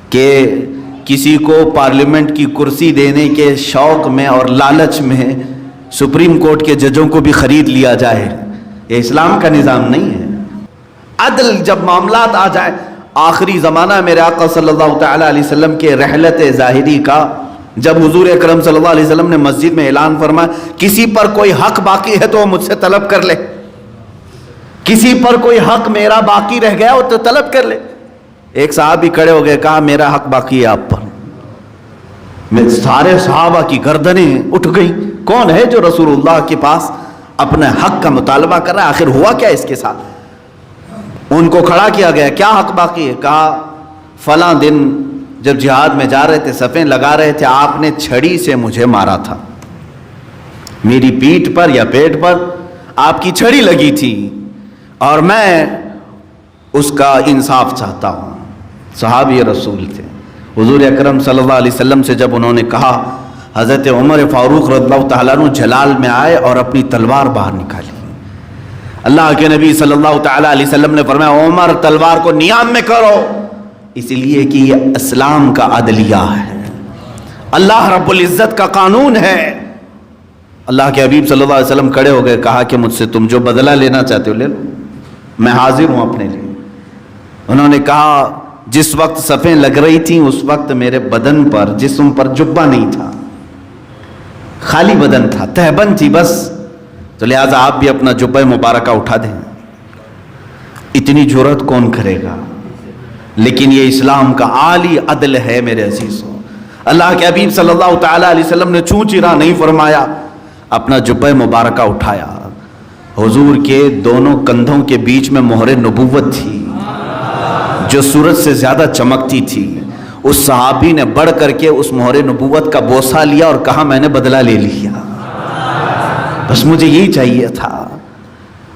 کہ کسی کو پارلیمنٹ کی کرسی دینے کے شوق میں اور لالچ میں سپریم کورٹ کے ججوں کو بھی خرید لیا جائے، یہ اسلام کا نظام نہیں ہے۔ عدل جب معاملات آ جائیں، آخری زمانہ میرے آقا صلی اللہ تعالیٰ علیہ وسلم کے رحلت ظاہری کا، جب حضور اکرم صلی اللہ علیہ وسلم نے مسجد میں اعلان فرمایا کسی پر کوئی حق باقی ہے تو وہ مجھ سے طلب کر لے، کسی پر کوئی حق میرا باقی رہ گیا ہو تو طلب کر لے۔ ایک صحابی کھڑے ہو گئے، کہا میرا حق باقی ہے آپ پر۔ میں سارے صحابہ کی گردنیں اٹھ گئی، کون ہے جو رسول اللہ کے پاس اپنے حق کا مطالبہ کر رہا ہے؟ آخر ہوا کیا اس کے ساتھ؟ ان کو کھڑا کیا گیا، کیا حق باقی ہے؟ کہا فلاں دن جب جہاد میں جا رہے تھے، صفیں لگا رہے تھے، آپ نے چھڑی سے مجھے مارا تھا، میری پیٹھ پر یا پیٹ پر آپ کی چھڑی لگی تھی اور میں اس کا انصاف چاہتا ہوں۔ صحابی رسول تھے، حضور اکرم صلی اللہ علیہ وسلم سے جب انہوں نے کہا، حضرت عمر فاروق رضی اللہ تعالیٰ عنہ جلال میں آئے اور اپنی تلوار باہر نکالی۔ اللہ کے نبی صلی اللہ تعالیٰ علیہ وسلم نے فرمایا عمر تلوار کو نیام میں کرو، اس لیے کہ یہ اسلام کا عدلیہ ہے، اللہ رب العزت کا قانون ہے۔ اللہ کے حبیب صلی اللہ علیہ وسلم کھڑے ہو گئے، کہا کہ مجھ سے تم جو بدلہ لینا چاہتے ہو لے لو، میں حاضر ہوں اپنے لیے۔ انہوں نے کہا جس وقت صفیں لگ رہی تھیں اس وقت میرے بدن پر، جسم پر جبہ نہیں تھا، خالی بدن تھا، تہبند تھی بس، تو لہٰذا آپ بھی اپنا جبہ مبارکہ اٹھا دیں۔ اتنی جرأت کون کرے گا؟ لیکن یہ اسلام کا عالی عدل ہے میرے عزیزوں۔ اللہ کے حبیب صلی اللہ تعالیٰ علیہ وسلم نے چوں چرا نہیں فرمایا، اپنا جبہ مبارکہ اٹھایا۔ حضور کے دونوں کندھوں کے بیچ میں مہر نبوت تھی جو سورج سے زیادہ چمکتی تھی۔ اس صحابی نے بڑھ کر کے اس مہر نبوت کا بوسہ لیا اور کہا میں نے بدلہ لے لیا، بس مجھے یہی چاہیے تھا۔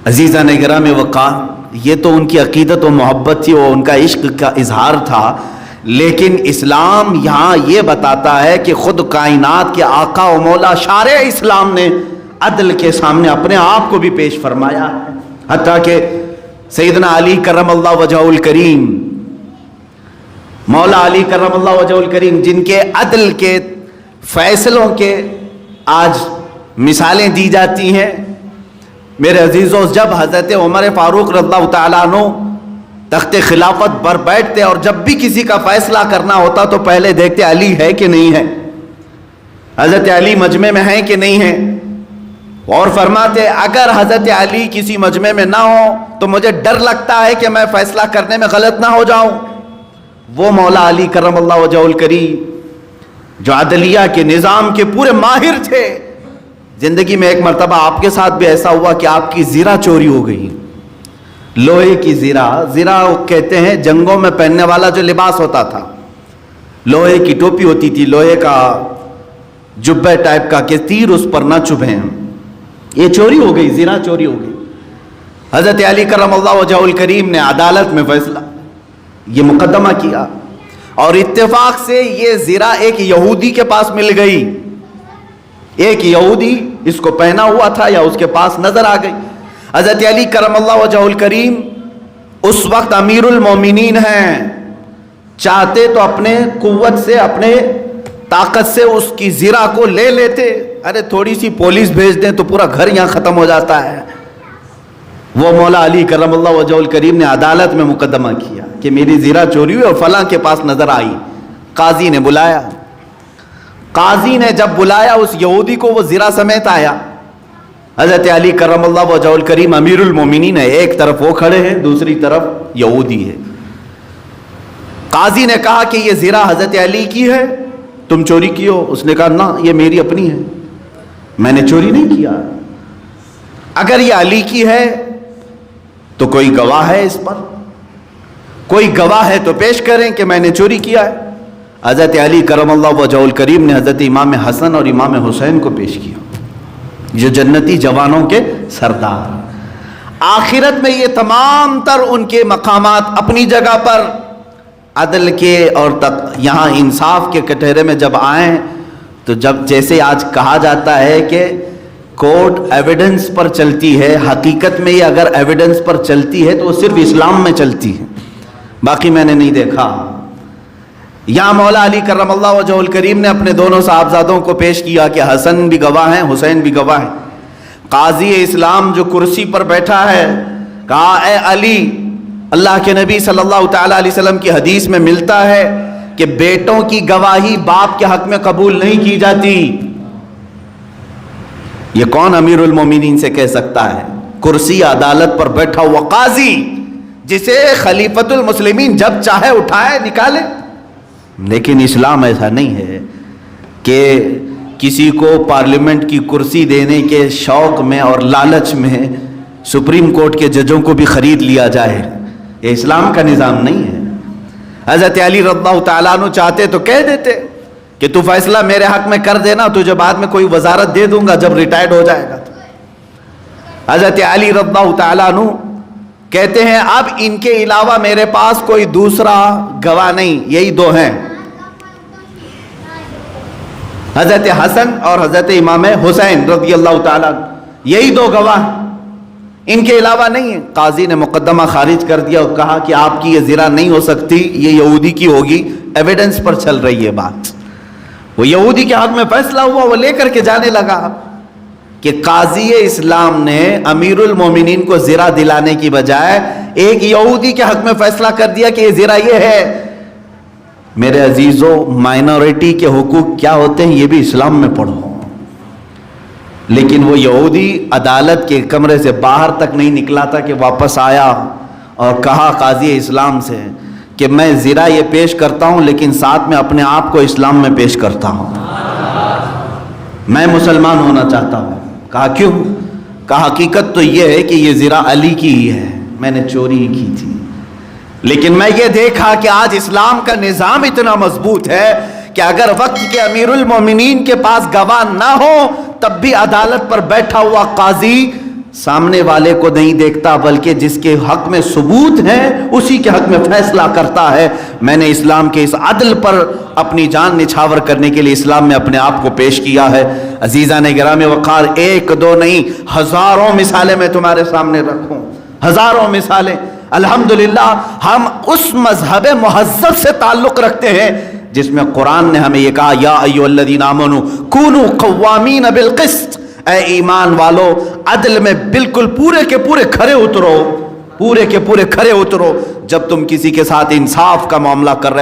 عزیزان گرام وقار، یہ تو ان کی عقیدت و محبت تھی، وہ ان کا عشق کا اظہار تھا، لیکن اسلام یہاں یہ بتاتا ہے کہ خود کائنات کے آقا و مولا شارع اسلام نے عدل کے سامنے اپنے آپ کو بھی پیش فرمایا، حتیٰ کہ سیدنا علی کرم اللہ وجہہ الکریم، مولا علی کرم اللہ وجہہ الکریم، جن کے عدل کے فیصلوں کے آج مثالیں دی جاتی ہیں۔ میرے عزیزوں، جب حضرت عمر فاروق رضی اللہ تعالیٰ عنہ تخت خلافت پر بیٹھتے اور جب بھی کسی کا فیصلہ کرنا ہوتا تو پہلے دیکھتے علی ہے کہ نہیں ہے، حضرت علی مجمع میں ہیں کہ نہیں ہیں، اور فرماتے اگر حضرت علی کسی مجمع میں نہ ہو تو مجھے ڈر لگتا ہے کہ میں فیصلہ کرنے میں غلط نہ ہو جاؤں۔ وہ مولا علی کرم اللہ وجہہ الکریم جو عدلیہ کے نظام کے پورے ماہر تھے، زندگی میں ایک مرتبہ آپ کے ساتھ بھی ایسا ہوا کہ آپ کی زرہ چوری ہو گئی، لوہے کی زرہ کہتے ہیں جنگوں میں پہننے والا جو لباس ہوتا تھا، لوہے کی ٹوپی ہوتی تھی، لوہے کا جبہ ٹائپ کا کہ تیر اس پر نہ چبھیں، یہ چوری ہو گئی، زرہ چوری ہو گئی۔ حضرت علی کرم اللہ وجہہ الکریم نے عدالت میں فیصلہ یہ مقدمہ کیا اور اتفاق سے یہ زرہ ایک یہودی کے پاس مل گئی، ایک یہودی اس کو پہنا ہوا تھا یا اس کے پاس نظر آ گئی۔ حضرت علی کرم اللہ وجہہ الکریم اس وقت امیر المومنین ہیں، چاہتے تو اپنے قوت سے، اپنے طاقت سے اس کی زرہ کو لے لیتے، ارے تھوڑی سی پولیس بھیج دیں تو پورا گھر یہاں ختم ہو جاتا ہے۔ وہ مولا علی کرم اللہ وجہہ الکریم نے عدالت میں مقدمہ کیا کہ میری زرہ چوری ہوئی اور فلاں کے پاس نظر آئی۔ قاضی نے بلایا، قاضی نے جب بلایا اس یہودی کو، وہ زرہ سمیت آیا۔ حضرت علی کرم اللہ وجہہ الکریم امیر المومنین ہے، ایک طرف وہ کھڑے ہیں، دوسری طرف یہودی ہے۔ قاضی نے کہا کہ یہ زرہ حضرت علی کی ہے، تم چوری کی ہو؟ اس نے کہا نہ، یہ میری اپنی ہے، میں نے چوری نہیں کیا۔ اگر یہ علی کی ہے تو کوئی گواہ ہے اس پر، کوئی گواہ ہے تو پیش کریں کہ میں نے چوری کیا ہے۔ حضرت علی کرم اللہ وجہہ الکریم نے حضرت امام حسن اور امام حسین کو پیش کیا، جو جنتی جوانوں کے سردار۔ آخرت میں یہ تمام تر ان کے مقامات اپنی جگہ پر عدل کے اور یہاں انصاف کے کٹہرے میں جب آئیں تو جب جیسے آج کہا جاتا ہے کہ کورٹ ایویڈنس پر چلتی ہے، حقیقت میں یہ اگر ایویڈنس پر چلتی ہے تو وہ صرف اسلام میں چلتی ہے، باقی میں نے نہیں دیکھا۔ یہاں مولا علی کرم اللہ وجہہ الکریم نے اپنے دونوں صاحبزادوں کو پیش کیا کہ حسن بھی گواہ ہیں، حسین بھی گواہ ہیں۔ قاضی اسلام جو کرسی پر بیٹھا ہے کہا اے علی، اللہ کے نبی صلی اللہ تعالیٰ علیہ وسلم کی حدیث میں ملتا ہے کہ بیٹوں کی گواہی باپ کے حق میں قبول نہیں کی جاتی۔ یہ کون امیر المومنین سے کہہ سکتا ہے؟ کرسی عدالت پر بیٹھا ہوا قاضی جسے خلیفۃ المسلمین جب چاہے اٹھائے نکالے۔ لیکن اسلام ایسا نہیں ہے کہ کسی کو پارلیمنٹ کی کرسی دینے کے شوق میں اور لالچ میں سپریم کورٹ کے ججوں کو بھی خرید لیا جائے۔ یہ اسلام کا نظام نہیں ہے۔ حضرت علی رضی اللہ تعالیٰ عنہ چاہتے تو کہہ دیتے کہ تو فیصلہ میرے حق میں کر دینا، تجھے بعد میں کوئی وزارت دے دوں گا جب ریٹائرڈ ہو جائے گا۔ تو حضرت علی رضی اللہ تعالیٰ عنہ کہتے ہیں اب ان کے علاوہ میرے پاس کوئی دوسرا گواہ نہیں، یہی دو ہیں، حضرت حسن اور حضرت امام حسین رضی اللہ تعالیٰ عنہ، یہی دو گواہ، ان کے علاوہ نہیں ہے۔ قاضی نے مقدمہ خارج کر دیا اور کہا کہ آپ کی یہ زرا نہیں ہو سکتی، یہ یہودی کی ہوگی، ایویڈنس پر چل رہی ہے بات۔ وہ یہودی کے حق میں فیصلہ ہوا، وہ لے کر کے جانے لگا کہ قاضی اسلام نے امیر المومنین کو زرا دلانے کی بجائے ایک یہودی کے حق میں فیصلہ کر دیا کہ یہ زرا یہ ہے۔ میرے عزیزو، مائنورٹی کے حقوق کیا ہوتے ہیں یہ بھی اسلام میں پڑھو۔ لیکن وہ یہودی عدالت کے کمرے سے باہر تک نہیں نکلا تھا کہ واپس آیا اور کہا قاضی اسلام سے کہ میں زرا یہ پیش کرتا ہوں لیکن ساتھ میں اپنے آپ کو اسلام میں پیش کرتا ہوں، میں مسلمان ہونا چاہتا ہوں۔ کہا کیوں؟ کہا حقیقت تو یہ ہے کہ یہ زرا علی کی ہی ہے، میں نے چوری ہی کی تھی، لیکن میں یہ دیکھا کہ آج اسلام کا نظام اتنا مضبوط ہے کہ اگر وقت کے امیر المومنین کے پاس گواہ نہ ہو تب بھی عدالت پر بیٹھا ہوا قاضی سامنے والے کو نہیں دیکھتا بلکہ جس کے حق میں ثبوت ہے اسی کے حق میں فیصلہ کرتا ہے۔ میں نے اسلام کے اس عدل پر اپنی جان نچھاور کرنے کے لیے اسلام میں اپنے آپ کو پیش کیا ہے۔ عزیزان گرامی وقار، ایک دو نہیں، ہزاروں مثالیں میں تمہارے سامنے رکھوں، ہزاروں مثالیں۔ الحمدللہ ہم اس مذہب مہذب سے تعلق رکھتے ہیں جس میں قرآن نے ہمیں یہ کہا یا ایھا الذین آمنوا کونوا قوامین بالقسط، اے ایمان والو عدل میں بالکل پورے کے پورے کھرے اترو، پورے کے پورے کھرے اترو۔ جب تم کسی کے ساتھ انصاف کا معاملہ کر رہے